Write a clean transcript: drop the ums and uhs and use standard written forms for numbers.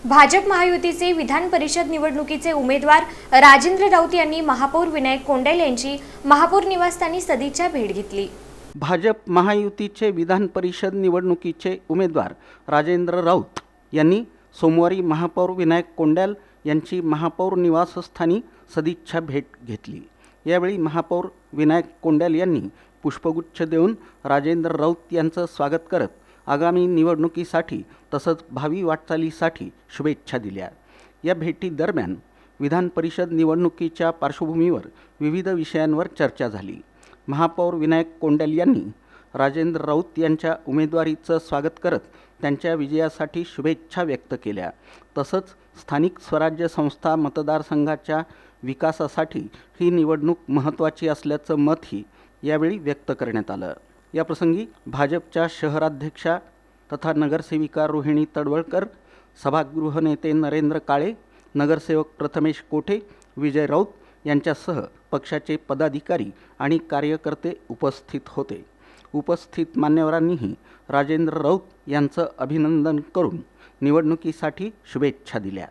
भाजप महायुतीचे विधान परिषद निवडणुकीचे उमेदवार राजेंद्र राऊत यांनी महापौर विनायक कोंडेल यांची महापौर निवासस्थानी सदिच्छा भेट घेतली। भाजप महायुतीचे विधान परिषद निवडणुकीचे उमेदवार राजेंद्र राऊत यांनी सोमवारी महापौर विनायक कोंडेल यांची महापौर निवासस्थानी सदिच्छा भेट घेतली। यावेळी महापौर विनायक कोंडेल यांनी पुष्पगुच्छ देऊन राजेंद्र राऊत यांचं स्वागत करत आगामी निवडणुकीसाठी तसंच भावी वाटचालीसाठी शुभेच्छा दिल्या। या भेटीदरम्यान विधान परिषद निवडणुकीच्या पार्श्वभूमीवर विविध विषयांवर चर्चा झाली। महापौर विनायक कोंडेल यांनी राजेंद्र राऊत यांच्या उमेदवारीचं स्वागत करत त्यांच्या विजयासाठी शुभेच्छा व्यक्त केल्या। तसंच स्थानिक स्वराज्य संस्था मतदारसंघाच्या विकासासाठी ही निवडणूक महत्त्वाची असल्याचं मतही यावेळी व्यक्त करण्यात आलं। याप्रसंगी भाजपच्या शहराध्यक्षा तथा नगरसेविका रोहिणी तडवळकर, सभागृह नेते नरेंद्र काळे, नगरसेवक प्रथमेश कोठे, विजय राऊत यांच्यासह पक्षाचे पदाधिकारी आणि कार्यकर्ते उपस्थित होते। उपस्थित मान्यवरांनीही राजेंद्र राऊत यांचं अभिनंदन करून निवडणुकीसाठी शुभेच्छा दिल्या।